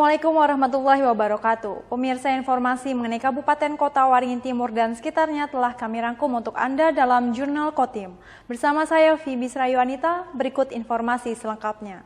Assalamualaikum warahmatullahi wabarakatuh. Pemirsa, informasi mengenai Kabupaten Kota Waringin Timur dan sekitarnya telah kami rangkum untuk Anda dalam Jurnal Kotim. Bersama saya Fibi Srayuanita, berikut informasi selengkapnya.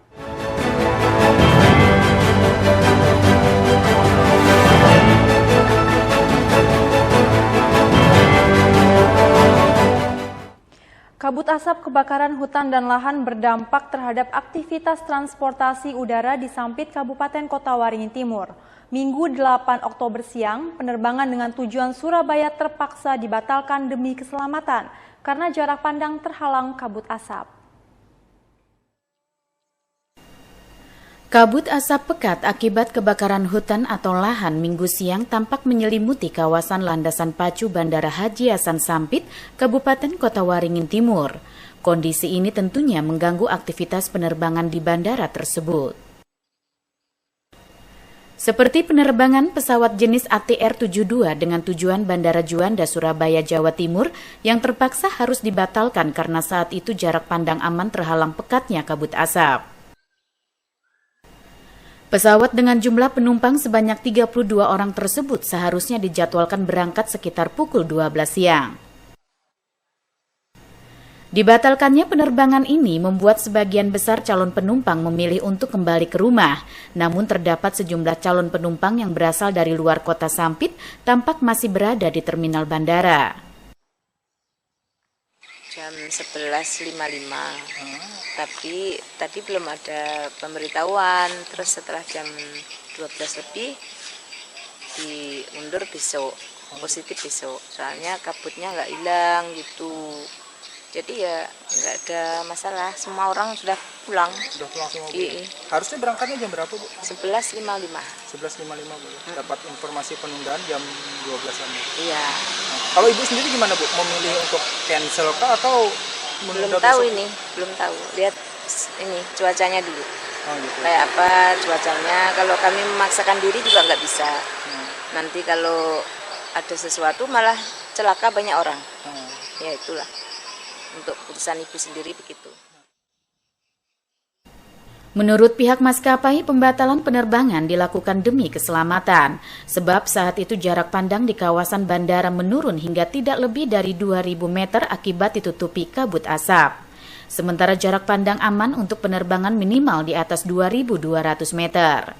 Kabut asap kebakaran hutan dan lahan berdampak terhadap aktivitas transportasi udara di Sampit, Kabupaten Kota Waringin Timur. Minggu 8 Oktober siang, penerbangan dengan tujuan Surabaya terpaksa dibatalkan demi keselamatan karena jarak pandang terhalang kabut asap. Kabut asap pekat akibat kebakaran hutan atau lahan Minggu siang tampak menyelimuti kawasan landasan pacu Bandara Haji Hasan Sampit, Kabupaten Kota Waringin Timur. Kondisi ini tentunya mengganggu aktivitas penerbangan di bandara tersebut. Seperti penerbangan pesawat jenis ATR-72 dengan tujuan Bandara Juanda, Surabaya, Jawa Timur yang terpaksa harus dibatalkan karena saat itu jarak pandang aman terhalang pekatnya kabut asap. Pesawat dengan jumlah penumpang sebanyak 32 orang tersebut seharusnya dijadwalkan berangkat sekitar pukul 12 siang. Dibatalkannya penerbangan ini membuat sebagian besar calon penumpang memilih untuk kembali ke rumah. Namun terdapat sejumlah calon penumpang yang berasal dari luar kota Sampit tampak masih berada di terminal bandara. Jam 11.55, tapi tadi belum ada pemberitahuan. Terus setelah jam 12 lebih diundur besok, positif besok, soalnya kabutnya nggak hilang gitu. Jadi ya nggak ada masalah, semua orang sudah pulang. Sudah pulang semua, Bu? Harusnya berangkatnya jam berapa, Bu? 11.55. 11.55, Bu. Dapat informasi penundaan jam 12-an. Iya. Nah, kalau Ibu sendiri gimana, Bu? Memilih untuk cancel kah atau menunda Belum tahu besok? ini, belum tahu. Lihat ini cuacanya dulu. Oh, gitu. Kayak apa cuacanya, kalau kami memaksakan diri juga nggak bisa. Nanti kalau ada sesuatu malah celaka banyak orang. Ya itulah, untuk putusan Ibu sendiri begitu. Menurut pihak maskapai, pembatalan penerbangan dilakukan demi keselamatan. Sebab saat itu jarak pandang di kawasan bandara menurun hingga tidak lebih dari 2.000 meter akibat ditutupi kabut asap. Sementara jarak pandang aman untuk penerbangan minimal di atas 2.200 meter.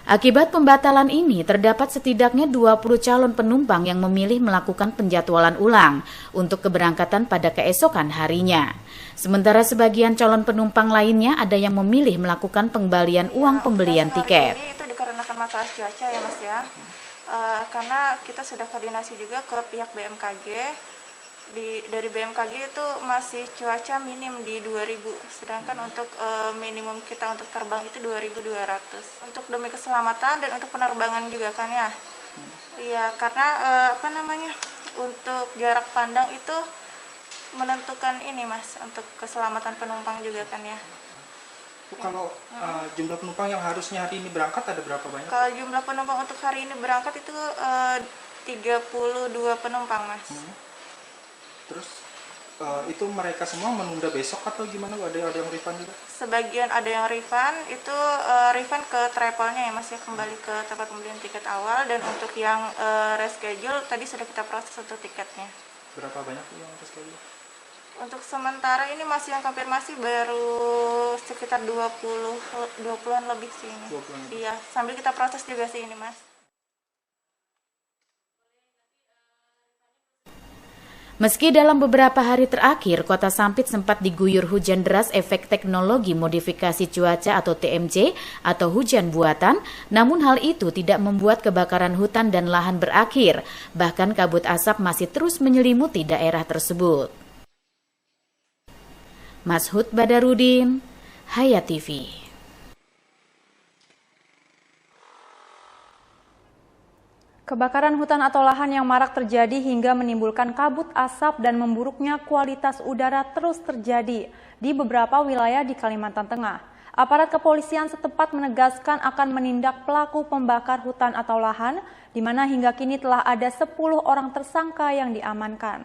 Akibat pembatalan ini, terdapat setidaknya 20 calon penumpang yang memilih melakukan penjadwalan ulang untuk keberangkatan pada keesokan harinya. Sementara sebagian calon penumpang lainnya ada yang memilih melakukan pengembalian uang pembelian tiket. Ini itu dikarenakan masalah cuaca ya, Mas ya. Karena kita sudah koordinasi juga ke pihak BMKG. Dari BMKG itu masih cuaca minim di 2000, sedangkan untuk minimum kita untuk terbang itu 2200. Untuk demi keselamatan dan untuk penerbangan juga kan ya. Iya, karena untuk jarak pandang itu menentukan ini, Mas, untuk keselamatan penumpang juga kan ya. Kalau jumlah penumpang yang harusnya hari ini berangkat ada berapa banyak? Kalau jumlah penumpang untuk hari ini berangkat itu 32 penumpang, Mas. Terus itu mereka semua menunda besok atau gimana? Ada yang refund juga? Sebagian ada yang refund, itu refund ke travelnya ya, Mas ya, kembali ke tempat pembelian tiket awal. Dan untuk yang reschedule tadi sudah kita proses untuk tiketnya. Berapa banyak yang reschedule? Untuk sementara ini masih yang konfirmasi baru sekitar 20-an lebih sih ini. 20-an lebih. Iya, sambil kita proses juga sih ini, Mas. Meski dalam beberapa hari terakhir, Kota Sampit sempat diguyur hujan deras efek teknologi modifikasi cuaca atau TMC atau hujan buatan, namun hal itu tidak membuat kebakaran hutan dan lahan berakhir, bahkan kabut asap masih terus menyelimuti daerah tersebut. Mashud Badarudin, Hayat TV. Kebakaran hutan atau lahan yang marak terjadi hingga menimbulkan kabut asap dan memburuknya kualitas udara terus terjadi di beberapa wilayah di Kalimantan Tengah. Aparat kepolisian setempat menegaskan akan menindak pelaku pembakar hutan atau lahan, di mana hingga kini telah ada 10 orang tersangka yang diamankan.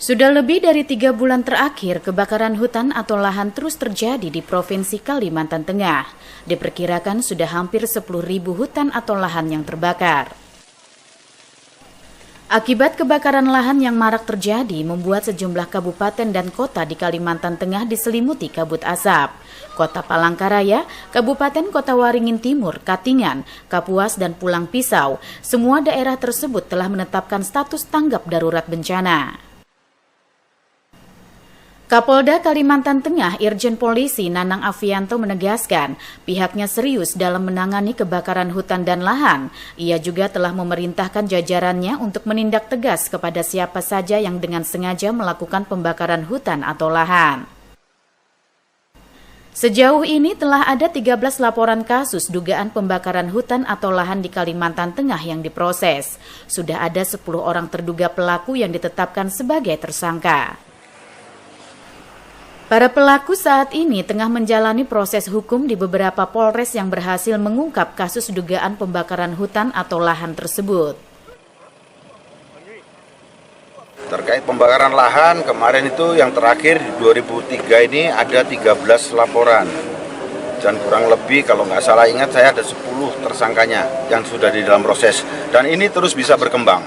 Sudah lebih dari 3 bulan terakhir, kebakaran hutan atau lahan terus terjadi di Provinsi Kalimantan Tengah. Diperkirakan sudah hampir 10.000 hutan atau lahan yang terbakar. Akibat kebakaran lahan yang marak terjadi, membuat sejumlah kabupaten dan kota di Kalimantan Tengah diselimuti kabut asap. Kota Palangkaraya, Kabupaten Kota Waringin Timur, Katingan, Kapuas, dan Pulang Pisau, semua daerah tersebut telah menetapkan status tanggap darurat bencana. Kapolda Kalimantan Tengah Irjen Polisi Nanang Afianto menegaskan pihaknya serius dalam menangani kebakaran hutan dan lahan. Ia juga telah memerintahkan jajarannya untuk menindak tegas kepada siapa saja yang dengan sengaja melakukan pembakaran hutan atau lahan. Sejauh ini telah ada 13 laporan kasus dugaan pembakaran hutan atau lahan di Kalimantan Tengah yang diproses. Sudah ada 10 orang terduga pelaku yang ditetapkan sebagai tersangka. Para pelaku saat ini tengah menjalani proses hukum di beberapa polres yang berhasil mengungkap kasus dugaan pembakaran hutan atau lahan tersebut. Terkait pembakaran lahan, kemarin itu yang terakhir di 2003 ini ada 13 laporan. Dan kurang lebih kalau nggak salah ingat saya ada 10 tersangkanya yang sudah di dalam proses. Dan ini terus bisa berkembang.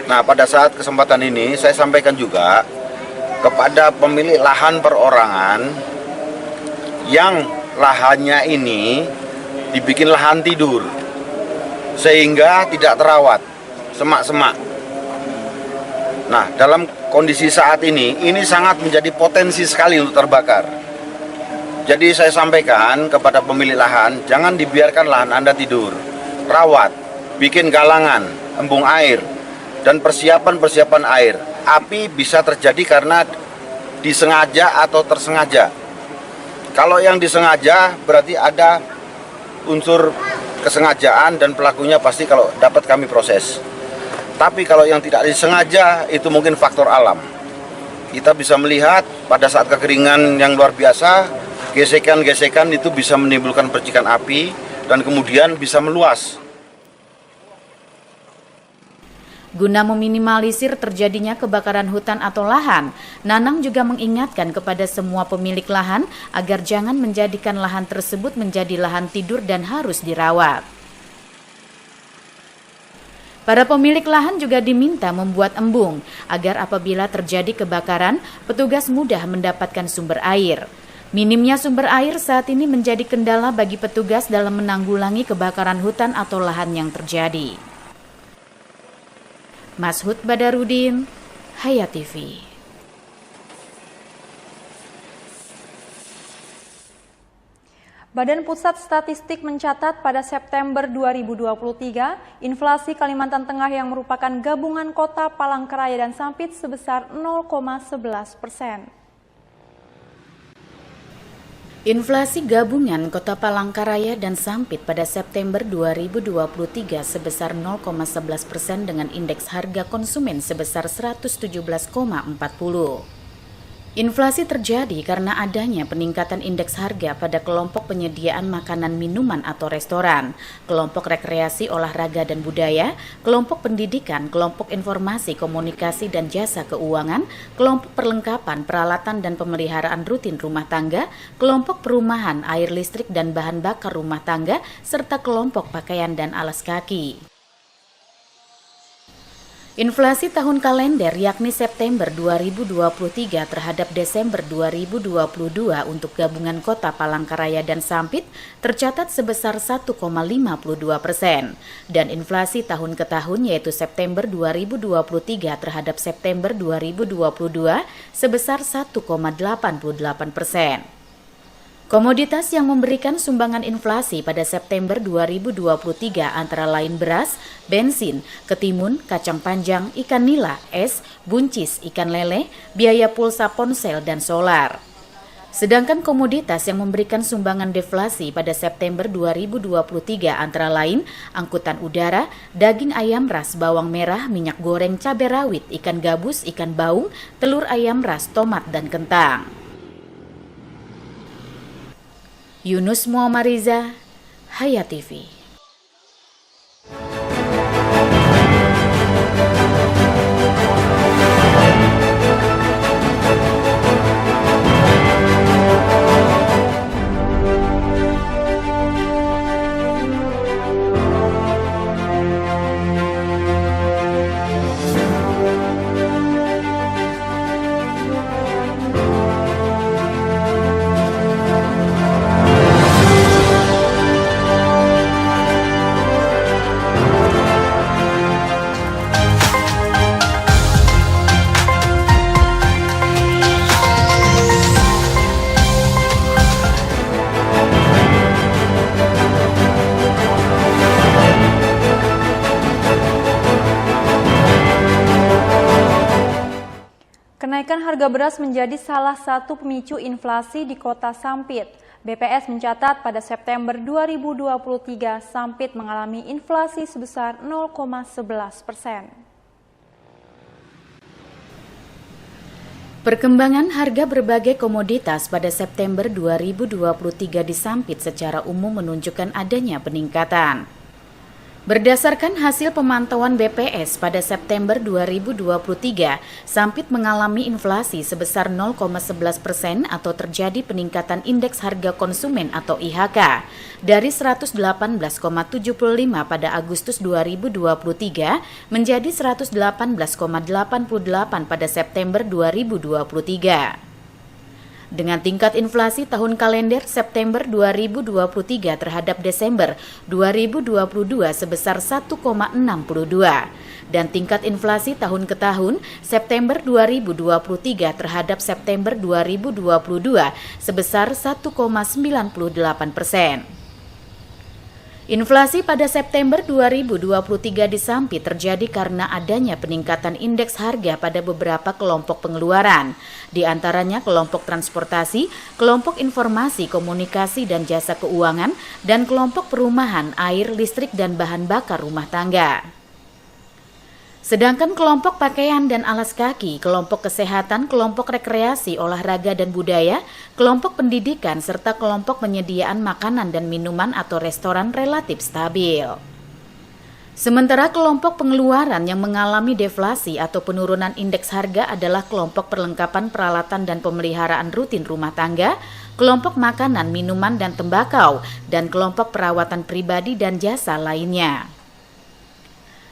Nah, pada saat kesempatan ini saya sampaikan juga kepada pemilik lahan perorangan yang lahannya ini dibikin lahan tidur sehingga tidak terawat, semak-semak. Nah, dalam kondisi saat ini sangat menjadi potensi sekali untuk terbakar. Jadi saya sampaikan kepada pemilik lahan, jangan dibiarkan lahan Anda tidur, rawat, bikin galangan, embung air, dan persiapan air. Api bisa terjadi karena disengaja atau tersengaja. Kalau yang disengaja berarti ada unsur kesengajaan dan pelakunya pasti kalau dapat kami proses. Tapi kalau yang tidak disengaja itu mungkin faktor alam. Kita bisa melihat pada saat kekeringan yang luar biasa, gesekan-gesekan itu bisa menimbulkan percikan api dan kemudian bisa meluas. Guna meminimalisir terjadinya kebakaran hutan atau lahan, Nanang juga mengingatkan kepada semua pemilik lahan agar jangan menjadikan lahan tersebut menjadi lahan tidur dan harus dirawat. Para pemilik lahan juga diminta membuat embung agar apabila terjadi kebakaran, petugas mudah mendapatkan sumber air. Minimnya sumber air saat ini menjadi kendala bagi petugas dalam menanggulangi kebakaran hutan atau lahan yang terjadi. Mashud Badarudin, Hayat TV. Badan Pusat Statistik mencatat pada September 2023, inflasi Kalimantan Tengah yang merupakan gabungan kota Palangkaraya dan Sampit sebesar 0,11%. Inflasi gabungan Kota Palangkaraya dan Sampit pada September 2023 sebesar 0,11% dengan indeks harga konsumen sebesar 117,40. Inflasi terjadi karena adanya peningkatan indeks harga pada kelompok penyediaan makanan minuman atau restoran, kelompok rekreasi olahraga dan budaya, kelompok pendidikan, kelompok informasi komunikasi dan jasa keuangan, kelompok perlengkapan peralatan dan pemeliharaan rutin rumah tangga, kelompok perumahan, air listrik dan bahan bakar rumah tangga, serta kelompok pakaian dan alas kaki. Inflasi tahun kalender yakni September 2023 terhadap Desember 2022 untuk gabungan Kota Palangkaraya dan Sampit tercatat sebesar 1,52% dan inflasi tahun ke tahun yaitu September 2023 terhadap September 2022 sebesar 1,88%. Komoditas yang memberikan sumbangan inflasi pada September 2023 antara lain beras, bensin, ketimun, kacang panjang, ikan nila, es, buncis, ikan lele, biaya pulsa ponsel, dan solar. Sedangkan komoditas yang memberikan sumbangan deflasi pada September 2023 antara lain angkutan udara, daging ayam ras, bawang merah, minyak goreng, cabai rawit, ikan gabus, ikan baung, telur ayam ras, tomat, dan kentang. Yunus Muammariza, Hayat TV. harga beras menjadi salah satu pemicu inflasi di Kota Sampit. BPS mencatat pada September 2023 Sampit mengalami inflasi sebesar 0,11%. Perkembangan harga berbagai komoditas pada September 2023 di Sampit secara umum menunjukkan adanya peningkatan. Berdasarkan hasil pemantauan BPS pada September 2023, Sampit mengalami inflasi sebesar 0,11% atau terjadi peningkatan indeks harga konsumen atau IHK dari 118,75 pada Agustus 2023 menjadi 118,88 pada September 2023. Dengan tingkat inflasi tahun kalender September 2023 terhadap Desember 2022 sebesar 1,62 dan tingkat inflasi tahun ke tahun September 2023 terhadap September 2022 sebesar 1,98%. Inflasi pada September 2023 di Sampit terjadi karena adanya peningkatan indeks harga pada beberapa kelompok pengeluaran, di antaranya kelompok transportasi, kelompok informasi, komunikasi dan jasa keuangan, dan kelompok perumahan, air, listrik, dan bahan bakar rumah tangga. Sedangkan kelompok pakaian dan alas kaki, kelompok kesehatan, kelompok rekreasi, olahraga dan budaya, kelompok pendidikan, serta kelompok penyediaan makanan dan minuman atau restoran relatif stabil. Sementara kelompok pengeluaran yang mengalami deflasi atau penurunan indeks harga adalah kelompok perlengkapan peralatan dan pemeliharaan rutin rumah tangga, kelompok makanan, minuman dan tembakau, dan kelompok perawatan pribadi dan jasa lainnya.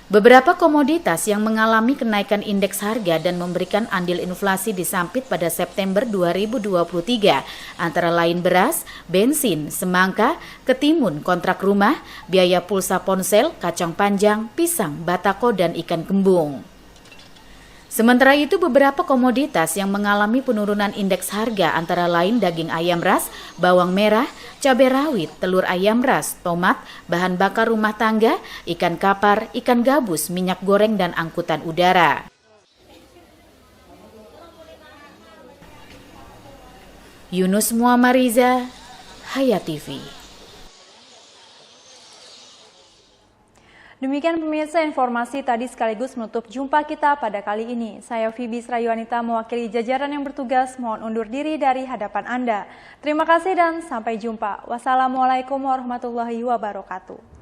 Beberapa komoditas yang mengalami kenaikan indeks harga dan memberikan andil inflasi di Sampit pada September 2023 antara lain beras, bensin, semangka, ketimun, kontrak rumah, biaya pulsa ponsel, kacang panjang, pisang, batako, dan ikan kembung. Sementara itu beberapa komoditas yang mengalami penurunan indeks harga antara lain daging ayam ras, bawang merah, cabai rawit, telur ayam ras, tomat, bahan bakar rumah tangga, ikan kapar, ikan gabus, minyak goreng, dan angkutan udara. Yunus Muammariza, Hayat TV. Demikian pemirsa informasi tadi sekaligus menutup jumpa kita pada kali ini. Saya Fibi Srayuanita mewakili jajaran yang bertugas mohon undur diri dari hadapan Anda. Terima kasih dan sampai jumpa. Wassalamualaikum warahmatullahi wabarakatuh.